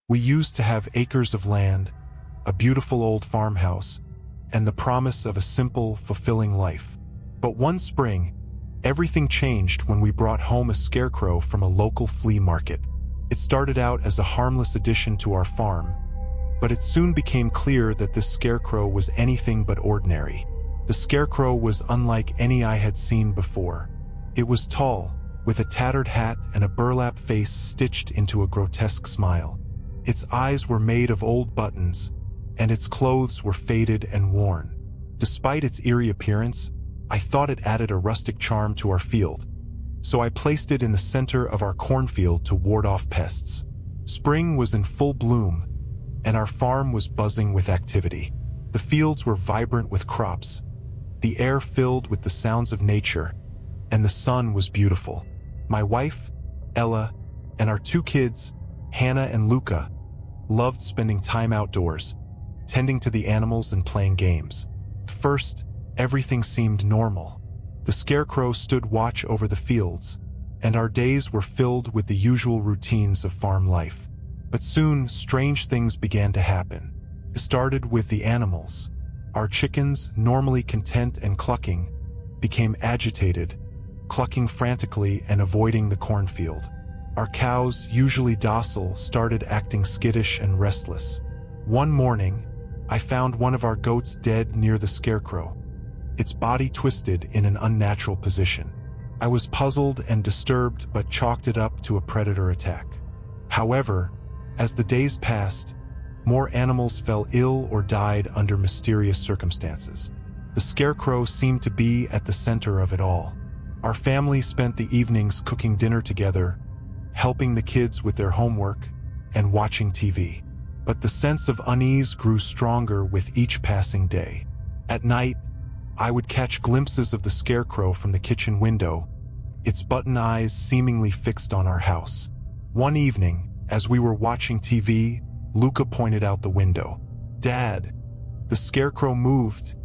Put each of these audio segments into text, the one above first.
We used to have acres of land, a beautiful old farmhouse, and the promise of a simple, fulfilling life. But one spring, everything changed when we brought home a scarecrow from a local flea market. It started out as a harmless addition to our farm, but it soon became clear that this scarecrow was anything but ordinary. The scarecrow was unlike any I had seen before. It was tall, with a tattered hat and a burlap face stitched into a grotesque smile. Its eyes were made of old buttons, and its clothes were faded and worn. Despite its eerie appearance, I thought it added a rustic charm to our field, so I placed it in the center of our cornfield to ward off pests. Spring was in full bloom, and our farm was buzzing with activity. The fields were vibrant with crops, the air filled with the sounds of nature, and the sun was beautiful. My wife, Ella, and our 2 kids, Hannah and Luca, loved spending time outdoors, tending to the animals and playing games. At first, everything seemed normal. The scarecrow stood watch over the fields, and our days were filled with the usual routines of farm life. But soon, strange things began to happen. It started with the animals. Our chickens, normally content and clucking, became agitated, clucking frantically and avoiding the cornfield. Our cows, usually docile, started acting skittish and restless. One morning, I found one of our goats dead near the scarecrow, its body twisted in an unnatural position. I was puzzled and disturbed but chalked it up to a predator attack. However, as the days passed, more animals fell ill or died under mysterious circumstances. The scarecrow seemed to be at the center of it all. Our family spent the evenings cooking dinner together, helping the kids with their homework, and watching TV. But the sense of unease grew stronger with each passing day. At night, I would catch glimpses of the scarecrow from the kitchen window, its button eyes seemingly fixed on our house. One evening, as we were watching TV, Luca pointed out the window. "Dad, the scarecrow moved,"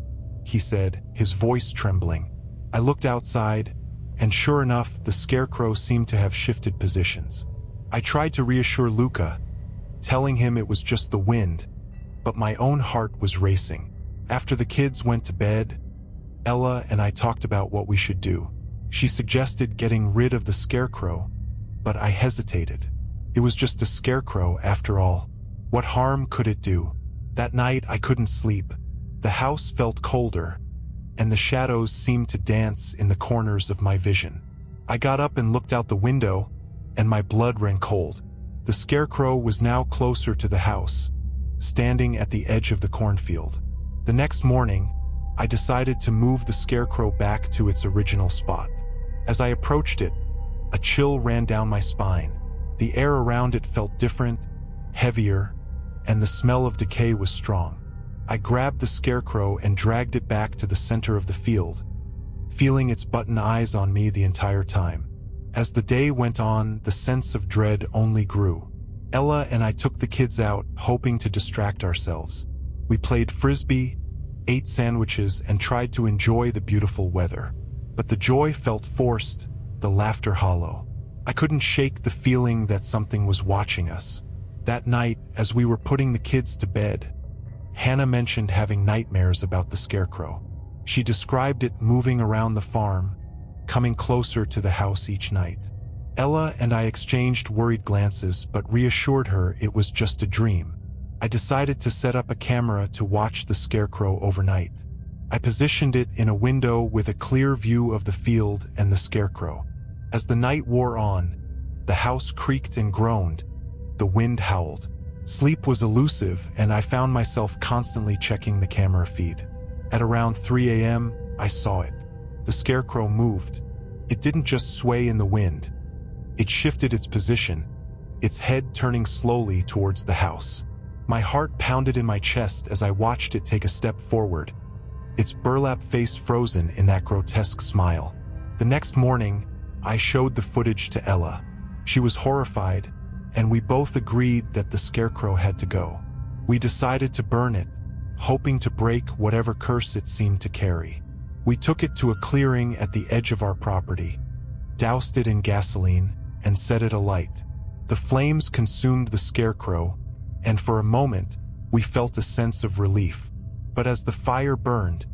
he said, his voice trembling. I looked outside, and sure enough, the scarecrow seemed to have shifted positions. I tried to reassure Luca, telling him it was just the wind, but my own heart was racing. After the kids went to bed, Ella and I talked about what we should do. She suggested getting rid of the scarecrow, but I hesitated. It was just a scarecrow after all. What harm could it do? That night I couldn't sleep. The house felt colder, and the shadows seemed to dance in the corners of my vision. I got up and looked out the window, and my blood ran cold. The scarecrow was now closer to the house, standing at the edge of the cornfield. The next morning, I decided to move the scarecrow back to its original spot. As I approached it, a chill ran down my spine. The air around it felt different, heavier, and the smell of decay was strong. I grabbed the scarecrow and dragged it back to the center of the field, feeling its button eyes on me the entire time. As the day went on, the sense of dread only grew. Ella and I took the kids out, hoping to distract ourselves. We played frisbee, ate sandwiches, and tried to enjoy the beautiful weather. But the joy felt forced, the laughter hollow. I couldn't shake the feeling that something was watching us. That night, as we were putting the kids to bed, Hannah mentioned having nightmares about the scarecrow. She described it moving around the farm, coming closer to the house each night. Ella and I exchanged worried glances but reassured her it was just a dream. I decided to set up a camera to watch the scarecrow overnight. I positioned it in a window with a clear view of the field and the scarecrow. As the night wore on, the house creaked and groaned, the wind howled. Sleep was elusive, and I found myself constantly checking the camera feed. At around 3 a.m., I saw it. The scarecrow moved. It didn't just sway in the wind. It shifted its position, its head turning slowly towards the house. My heart pounded in my chest as I watched it take a step forward, its burlap face frozen in that grotesque smile. The next morning, I showed the footage to Ella. She was horrified, and we both agreed that the scarecrow had to go. We decided to burn it, hoping to break whatever curse it seemed to carry. We took it to a clearing at the edge of our property, doused it in gasoline, and set it alight. The flames consumed the scarecrow, and for a moment, we felt a sense of relief. But as the fire burned,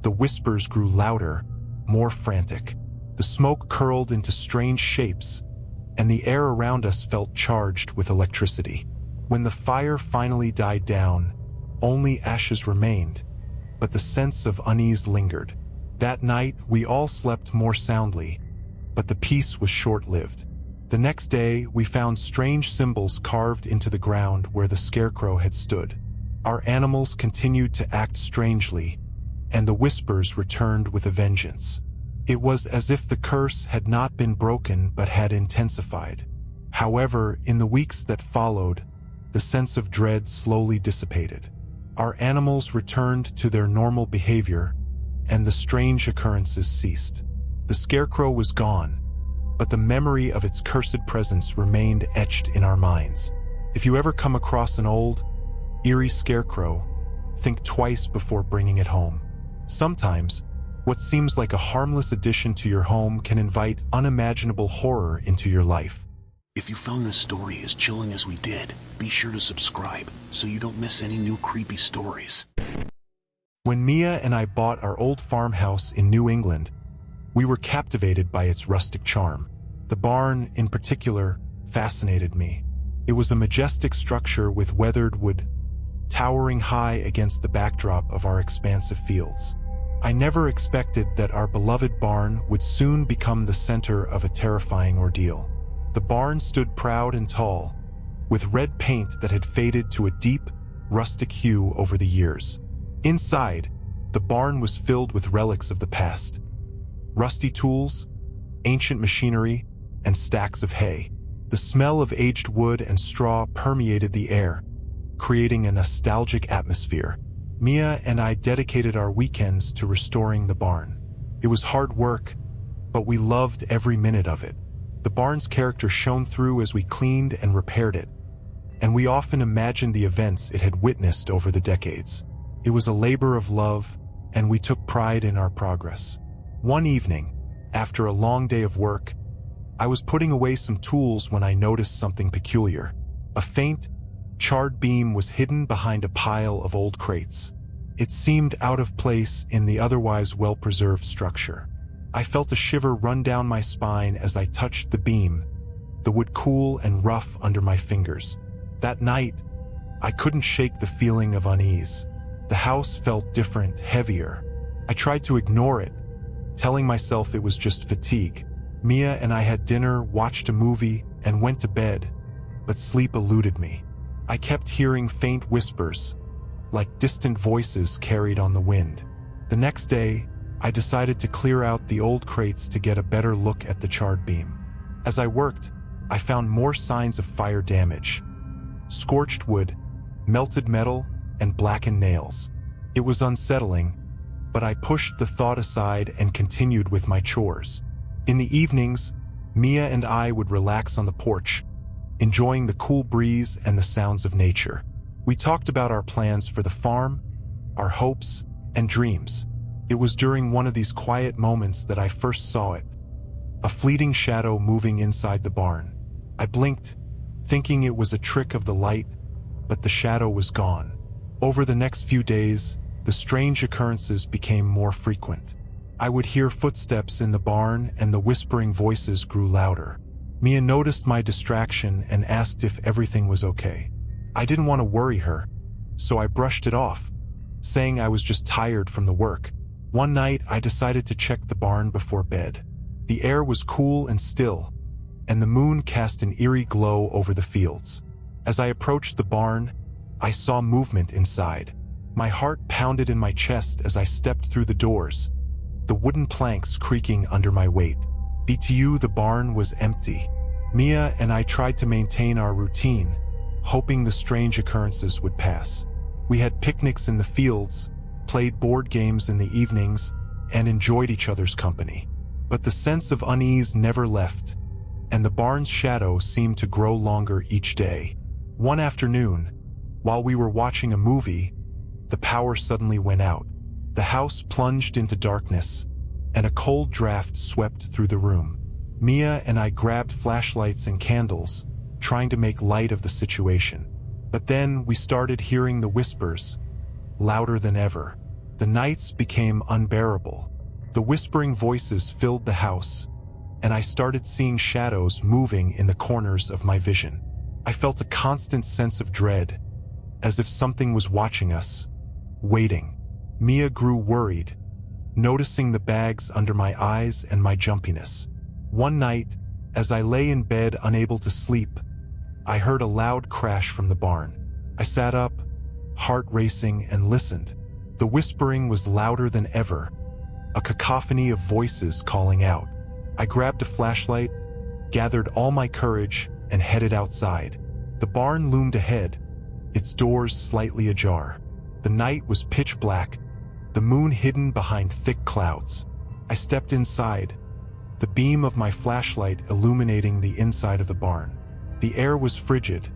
the whispers grew louder, more frantic. The smoke curled into strange shapes, and the air around us felt charged with electricity. When the fire finally died down, only ashes remained, but the sense of unease lingered. That night, we all slept more soundly, but the peace was short-lived. The next day, we found strange symbols carved into the ground where the scarecrow had stood. Our animals continued to act strangely, and the whispers returned with a vengeance. It was as if the curse had not been broken but had intensified. However, in the weeks that followed, the sense of dread slowly dissipated. Our animals returned to their normal behavior, and the strange occurrences ceased. The scarecrow was gone, but the memory of its cursed presence remained etched in our minds. If you ever come across an old, eerie scarecrow, think twice before bringing it home. Sometimes, what seems like a harmless addition to your home can invite unimaginable horror into your life. If you found this story as chilling as we did, be sure to subscribe so you don't miss any new creepy stories. When Mia and I bought our old farmhouse in New England, we were captivated by its rustic charm. The barn, in particular, fascinated me. It was a majestic structure with weathered wood, towering high against the backdrop of our expansive fields. I never expected that our beloved barn would soon become the center of a terrifying ordeal. The barn stood proud and tall, with red paint that had faded to a deep, rustic hue over the years. Inside, the barn was filled with relics of the past. Rusty tools, ancient machinery, and stacks of hay. The smell of aged wood and straw permeated the air, creating a nostalgic atmosphere. Mia and I dedicated our weekends to restoring the barn. It was hard work, but we loved every minute of it. The barn's character shone through as we cleaned and repaired it, and we often imagined the events it had witnessed over the decades. It was a labor of love, and we took pride in our progress. One evening, after a long day of work, I was putting away some tools when I noticed something peculiar. A faint, charred beam was hidden behind a pile of old crates. It seemed out of place in the otherwise well-preserved structure. I felt a shiver run down my spine as I touched the beam, the wood cool and rough under my fingers. That night, I couldn't shake the feeling of unease. The house felt different, heavier. I tried to ignore it, telling myself it was just fatigue. Mia and I had dinner, watched a movie, and went to bed, but sleep eluded me. I kept hearing faint whispers, like distant voices carried on the wind. The next day, I decided to clear out the old crates to get a better look at the charred beam. As I worked, I found more signs of fire damage. Scorched wood, melted metal, and blackened nails. It was unsettling, but I pushed the thought aside and continued with my chores. In the evenings, Mia and I would relax on the porch, enjoying the cool breeze and the sounds of nature. We talked about our plans for the farm, our hopes, and dreams. It was during one of these quiet moments that I first saw it, a fleeting shadow moving inside the barn. I blinked, thinking it was a trick of the light, but the shadow was gone. Over the next few days, the strange occurrences became more frequent. I would hear footsteps in the barn and the whispering voices grew louder. Mia noticed my distraction and asked if everything was okay. I didn't want to worry her, so I brushed it off, saying I was just tired from the work. One night, I decided to check the barn before bed. The air was cool and still, and the moon cast an eerie glow over the fields. As I approached the barn, I saw movement inside. My heart pounded in my chest as I stepped through the doors, the wooden planks creaking under my weight. BTU, the barn was empty. Mia and I tried to maintain our routine, hoping the strange occurrences would pass. We had picnics in the fields, played board games in the evenings, and enjoyed each other's company. But the sense of unease never left, and the barn's shadow seemed to grow longer each day. One afternoon, while we were watching a movie, the power suddenly went out. The house plunged into darkness, and a cold draft swept through the room. Mia and I grabbed flashlights and candles, trying to make light of the situation. But then we started hearing the whispers, louder than ever. The nights became unbearable. The whispering voices filled the house, and I started seeing shadows moving in the corners of my vision. I felt a constant sense of dread, as if something was watching us, waiting. Mia grew worried, noticing the bags under my eyes and my jumpiness. One night, as I lay in bed unable to sleep, I heard a loud crash from the barn. I sat up, heart racing, and listened. The whispering was louder than ever, a cacophony of voices calling out. I grabbed a flashlight, gathered all my courage, and headed outside. The barn loomed ahead, its doors slightly ajar. The night was pitch black, the moon hidden behind thick clouds. I stepped inside, the beam of my flashlight illuminating the inside of the barn. The air was frigid,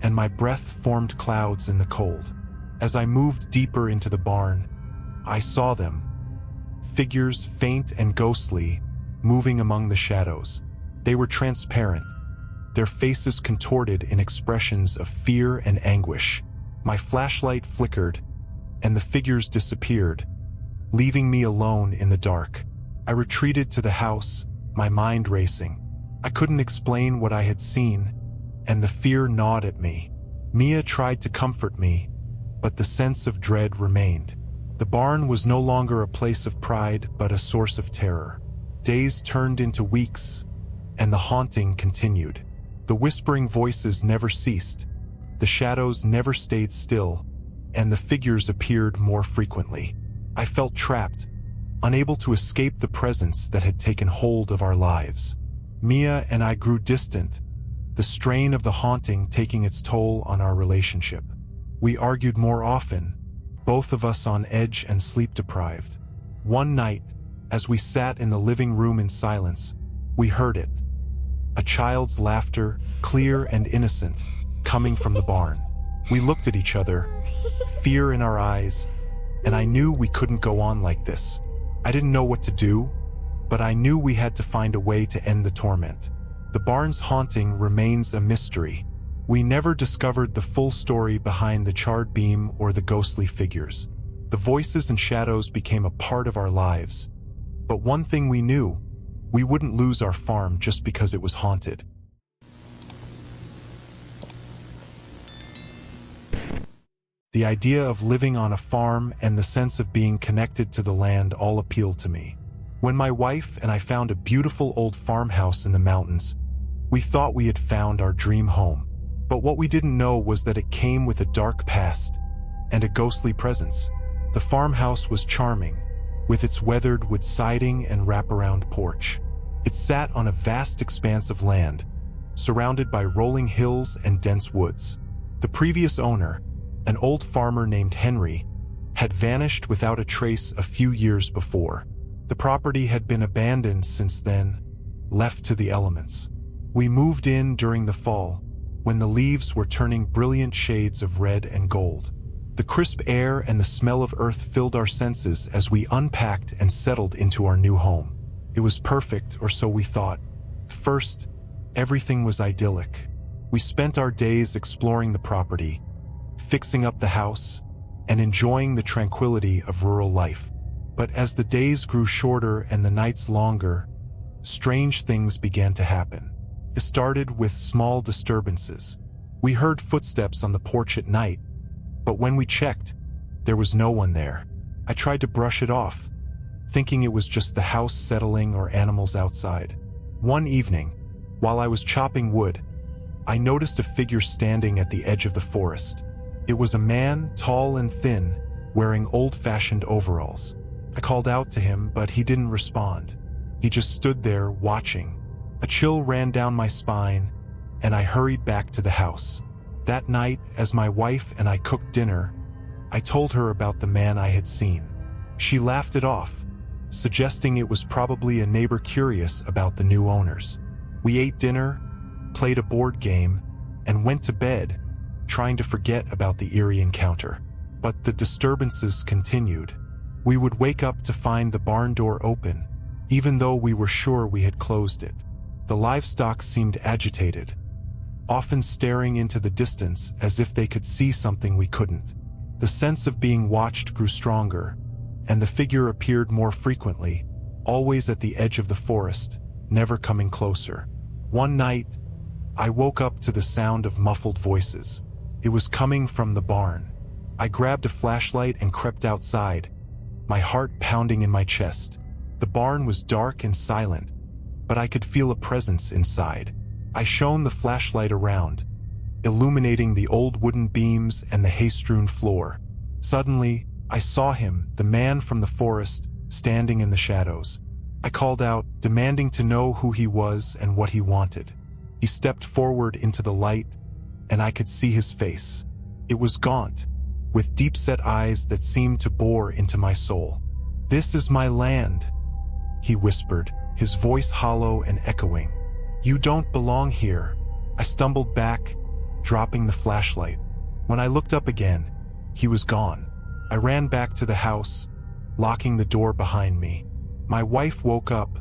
and my breath formed clouds in the cold. As I moved deeper into the barn, I saw them, figures faint and ghostly, moving among the shadows. They were transparent, their faces contorted in expressions of fear and anguish. My flashlight flickered, and the figures disappeared, leaving me alone in the dark. I retreated to the house, my mind racing. I couldn't explain what I had seen, and the fear gnawed at me. Mia tried to comfort me, but the sense of dread remained. The barn was no longer a place of pride, but a source of terror. Days turned into weeks, and the haunting continued. The whispering voices never ceased, the shadows never stayed still, and the figures appeared more frequently. I felt trapped, unable to escape the presence that had taken hold of our lives. Mia and I grew distant, the strain of the haunting taking its toll on our relationship. We argued more often, both of us on edge and sleep-deprived. One night, as we sat in the living room in silence, we heard it. A child's laughter, clear and innocent, coming from the barn. We looked at each other, fear in our eyes, and I knew we couldn't go on like this. I didn't know what to do, but I knew we had to find a way to end the torment. The barn's haunting remains a mystery. We never discovered the full story behind the charred beam or the ghostly figures. The voices and shadows became a part of our lives. But one thing we knew, we wouldn't lose our farm just because it was haunted. The idea of living on a farm and the sense of being connected to the land all appealed to me. When my wife and I found a beautiful old farmhouse in the mountains, we thought we had found our dream home. But what we didn't know was that it came with a dark past and a ghostly presence. The farmhouse was charming, with its weathered wood siding and wraparound porch. It sat on a vast expanse of land, surrounded by rolling hills and dense woods. The previous owner, an old farmer named Henry, had vanished without a trace a few years before. The property had been abandoned since then, left to the elements. We moved in during the fall, when the leaves were turning brilliant shades of red and gold. The crisp air and the smell of earth filled our senses as we unpacked and settled into our new home. It was perfect, or so we thought. First, everything was idyllic. We spent our days exploring the property, fixing up the house, and enjoying the tranquility of rural life. But as the days grew shorter and the nights longer, strange things began to happen. It started with small disturbances. We heard footsteps on the porch at night, but when we checked, there was no one there. I tried to brush it off, thinking it was just the house settling or animals outside. One evening, while I was chopping wood, I noticed a figure standing at the edge of the forest. It was a man, tall and thin, wearing old-fashioned overalls. I called out to him, but he didn't respond. He just stood there, watching. A chill ran down my spine, and I hurried back to the house. That night, as my wife and I cooked dinner, I told her about the man I had seen. She laughed it off, suggesting it was probably a neighbor curious about the new owners. We ate dinner, played a board game, and went to bed, trying to forget about the eerie encounter. But the disturbances continued. We would wake up to find the barn door open, even though we were sure we had closed it. The livestock seemed agitated, often staring into the distance as if they could see something we couldn't. The sense of being watched grew stronger, and the figure appeared more frequently, always at the edge of the forest, never coming closer. One night, I woke up to the sound of muffled voices. It was coming from the barn. I grabbed a flashlight and crept outside, my heart pounding in my chest. The barn was dark and silent, but I could feel a presence inside. I shone the flashlight around, illuminating the old wooden beams and the hay-strewn floor. Suddenly, I saw him, the man from the forest, standing in the shadows. I called out, demanding to know who he was and what he wanted. He stepped forward into the light, and I could see his face. It was gaunt, with deep-set eyes that seemed to bore into my soul. "This is my land," he whispered, his voice hollow and echoing. "You don't belong here." I stumbled back, dropping the flashlight. When I looked up again, he was gone. I ran back to the house, locking the door behind me. My wife woke up,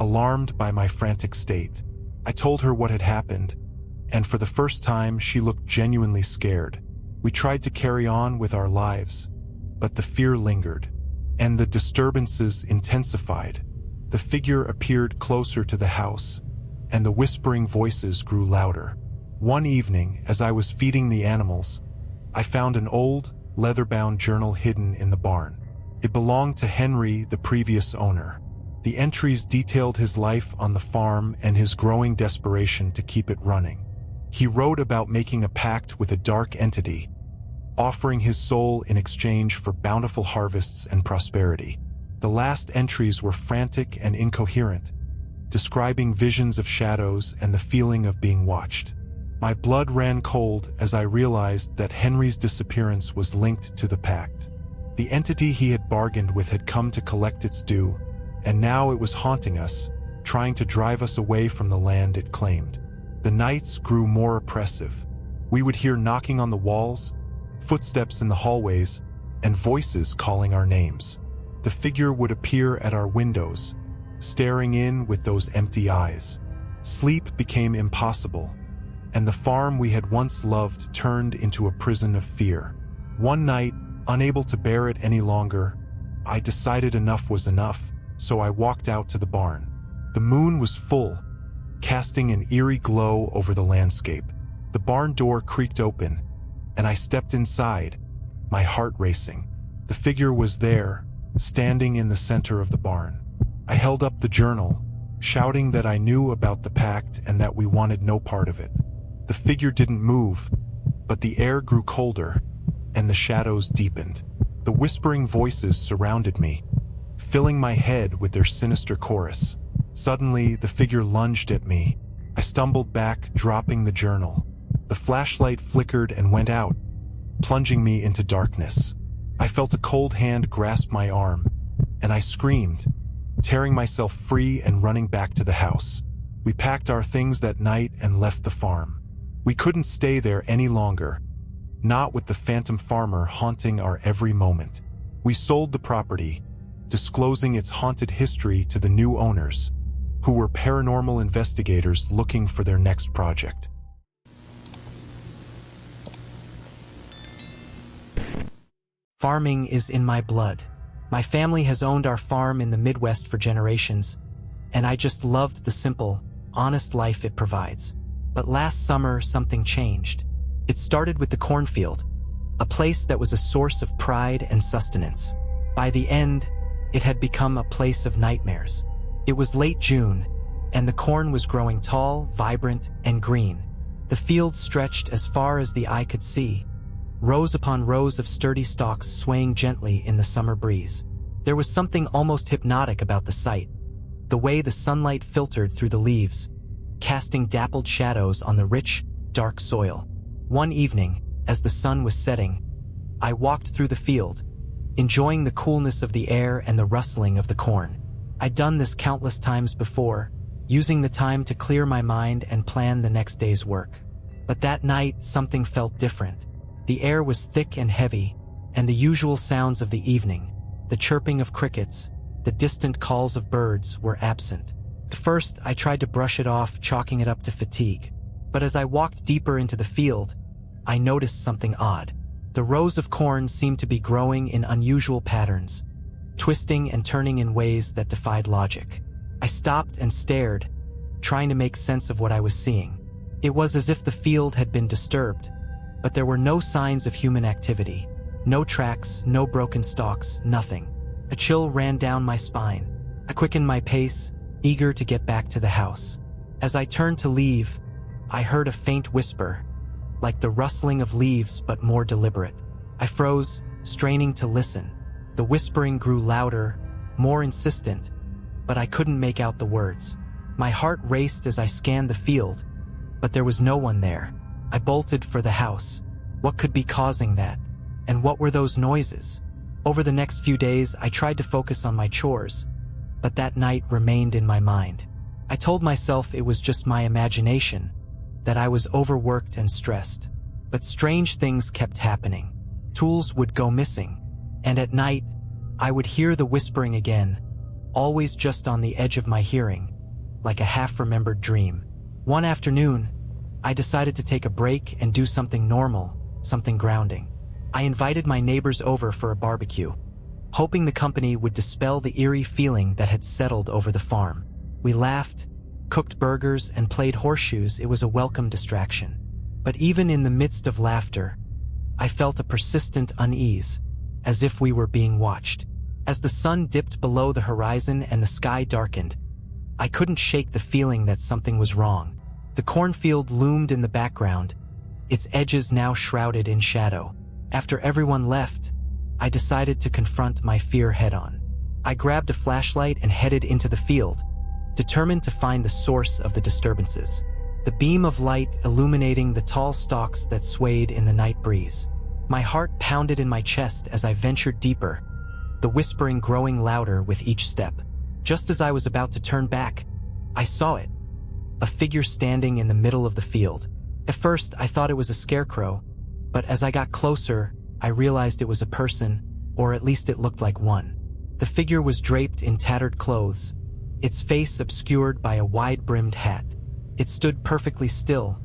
alarmed by my frantic state. I told her what had happened, and for the first time she looked genuinely scared. We tried to carry on with our lives, but the fear lingered, and the disturbances intensified. The figure appeared closer to the house, and the whispering voices grew louder. One evening, as I was feeding the animals, I found an old, leather-bound journal hidden in the barn. It belonged to Henry, the previous owner. The entries detailed his life on the farm and his growing desperation to keep it running. He wrote about making a pact with a dark entity, offering his soul in exchange for bountiful harvests and prosperity. The last entries were frantic and incoherent, describing visions of shadows and the feeling of being watched. My blood ran cold as I realized that Henry's disappearance was linked to the pact. The entity he had bargained with had come to collect its due, and now it was haunting us, trying to drive us away from the land it claimed. The nights grew more oppressive. We would hear knocking on the walls, footsteps in the hallways, and voices calling our names. The figure would appear at our windows, staring in with those empty eyes. Sleep became impossible, and the farm we had once loved turned into a prison of fear. One night, unable to bear it any longer, I decided enough was enough, so I walked out to the barn. The moon was full, casting an eerie glow over the landscape. The barn door creaked open, and I stepped inside, my heart racing. The figure was there, standing in the center of the barn. I held up the journal, shouting that I knew about the pact and that we wanted no part of it. The figure didn't move, but the air grew colder, and the shadows deepened. The whispering voices surrounded me, filling my head with their sinister chorus. Suddenly, the figure lunged at me. I stumbled back, dropping the journal. The flashlight flickered and went out, plunging me into darkness. I felt a cold hand grasp my arm, and I screamed, tearing myself free and running back to the house. We packed our things that night and left the farm. We couldn't stay there any longer, not with the phantom farmer haunting our every moment. We sold the property, disclosing its haunted history to the new owners, who were paranormal investigators looking for their next project. Farming is in my blood. My family has owned our farm in the Midwest for generations, and I just loved the simple, honest life it provides. But last summer, something changed. It started with the cornfield, a place that was a source of pride and sustenance. By the end, it had become a place of nightmares. It was late June, and the corn was growing tall, vibrant, and green. The field stretched as far as the eye could see, rows upon rows of sturdy stalks swaying gently in the summer breeze. There was something almost hypnotic about the sight, the way the sunlight filtered through the leaves, casting dappled shadows on the rich, dark soil. One evening, as the sun was setting, I walked through the field, enjoying the coolness of the air and the rustling of the corn. I'd done this countless times before, using the time to clear my mind and plan the next day's work. But that night, something felt different. The air was thick and heavy, and the usual sounds of the evening, the chirping of crickets, the distant calls of birds, were absent. At first, I tried to brush it off, chalking it up to fatigue. But as I walked deeper into the field, I noticed something odd. The rows of corn seemed to be growing in unusual patterns, twisting and turning in ways that defied logic. I stopped and stared, trying to make sense of what I was seeing. It was as if the field had been disturbed, but there were no signs of human activity. No tracks, no broken stalks, nothing. A chill ran down my spine. I quickened my pace, eager to get back to the house. As I turned to leave, I heard a faint whisper, like the rustling of leaves but more deliberate. I froze, straining to listen. The whispering grew louder, more insistent, but I couldn't make out the words. My heart raced as I scanned the field, but there was no one there. I bolted for the house. What could be causing that? And what were those noises? Over the next few days, I tried to focus on my chores, but that night remained in my mind. I told myself it was just my imagination, that I was overworked and stressed. But strange things kept happening. Tools would go missing, and at night, I would hear the whispering again, always just on the edge of my hearing, like a half-remembered dream. One afternoon, I decided to take a break and do something normal, something grounding. I invited my neighbors over for a barbecue, hoping the company would dispel the eerie feeling that had settled over the farm. We laughed, cooked burgers, and played horseshoes. It was a welcome distraction. But even in the midst of laughter, I felt a persistent unease, as if we were being watched. As the sun dipped below the horizon and the sky darkened, I couldn't shake the feeling that something was wrong. The cornfield loomed in the background, its edges now shrouded in shadow. After everyone left, I decided to confront my fear head-on. I grabbed a flashlight and headed into the field, determined to find the source of the disturbances. The beam of light illuminating the tall stalks that swayed in the night breeze. My heart pounded in my chest as I ventured deeper, the whispering growing louder with each step. Just as I was about to turn back, I saw it. A figure standing in the middle of the field. At first, I thought it was a scarecrow, but as I got closer, I realized it was a person, or at least it looked like one. The figure was draped in tattered clothes, its face obscured by a wide-brimmed hat. It stood perfectly still,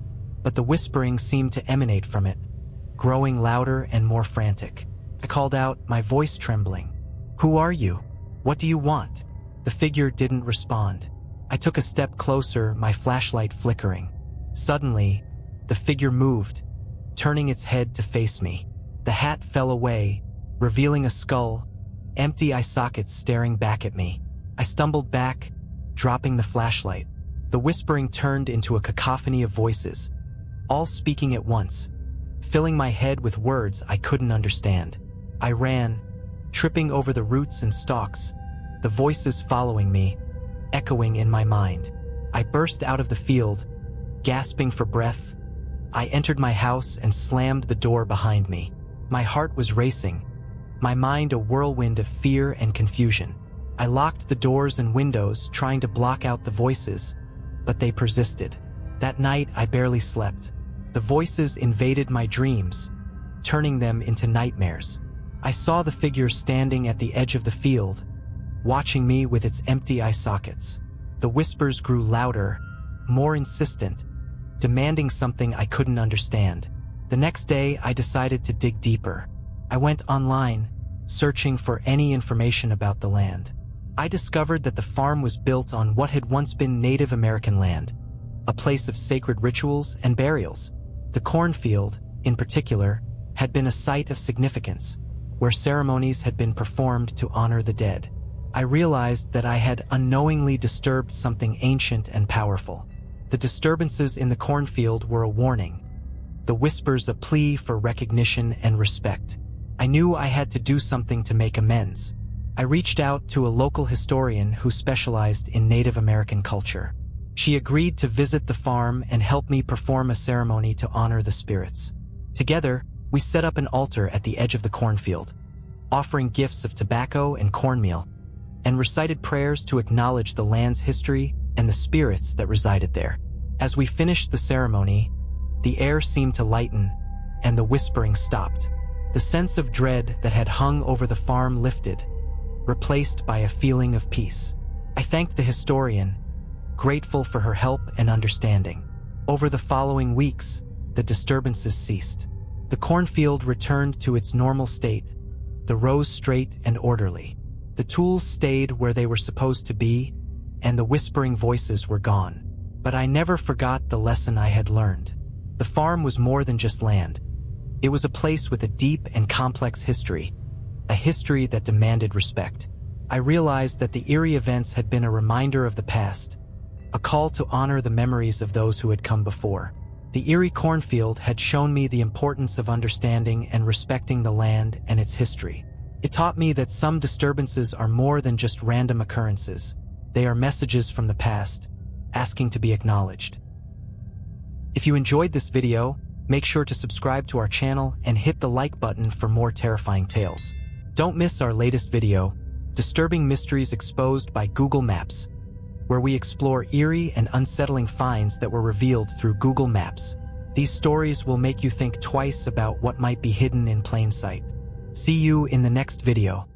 but the whispering seemed to emanate from it, growing louder and more frantic. I called out, my voice trembling. "Who are you? What do you want?" The figure didn't respond. I took a step closer, my flashlight flickering. Suddenly, the figure moved, turning its head to face me. The hat fell away, revealing a skull, empty eye sockets staring back at me. I stumbled back, dropping the flashlight. The whispering turned into a cacophony of voices, all speaking at once, filling my head with words I couldn't understand. I ran, tripping over the roots and stalks, the voices following me, echoing in my mind. I burst out of the field, gasping for breath. I entered my house and slammed the door behind me. My heart was racing, my mind a whirlwind of fear and confusion. I locked the doors and windows, trying to block out the voices, but they persisted. That night, I barely slept. The voices invaded my dreams, turning them into nightmares. I saw the figure standing at the edge of the field, watching me with its empty eye sockets. The whispers grew louder, more insistent, demanding something I couldn't understand. The next day, I decided to dig deeper. I went online, searching for any information about the land. I discovered that the farm was built on what had once been Native American land, a place of sacred rituals and burials. The cornfield, in particular, had been a site of significance, where ceremonies had been performed to honor the dead. I realized that I had unknowingly disturbed something ancient and powerful. The disturbances in the cornfield were a warning, the whispers a plea for recognition and respect. I knew I had to do something to make amends. I reached out to a local historian who specialized in Native American culture. She agreed to visit the farm and help me perform a ceremony to honor the spirits. Together, we set up an altar at the edge of the cornfield, offering gifts of tobacco and cornmeal, and recited prayers to acknowledge the land's history and the spirits that resided there. As we finished the ceremony, the air seemed to lighten, and the whispering stopped. The sense of dread that had hung over the farm lifted, replaced by a feeling of peace. I thanked the historian, grateful for her help and understanding. Over the following weeks, the disturbances ceased. The cornfield returned to its normal state, the rows straight and orderly. The tools stayed where they were supposed to be, and the whispering voices were gone. But I never forgot the lesson I had learned. The farm was more than just land. It was a place with a deep and complex history, a history that demanded respect. I realized that the eerie events had been a reminder of the past, a call to honor the memories of those who had come before. The eerie cornfield had shown me the importance of understanding and respecting the land and its history. It taught me that some disturbances are more than just random occurrences. They are messages from the past, asking to be acknowledged. If you enjoyed this video, make sure to subscribe to our channel and hit the like button for more terrifying tales. Don't miss our latest video, Disturbing Mysteries Exposed by Google Maps, where we explore eerie and unsettling finds that were revealed through Google Maps. These stories will make you think twice about what might be hidden in plain sight. See you in the next video.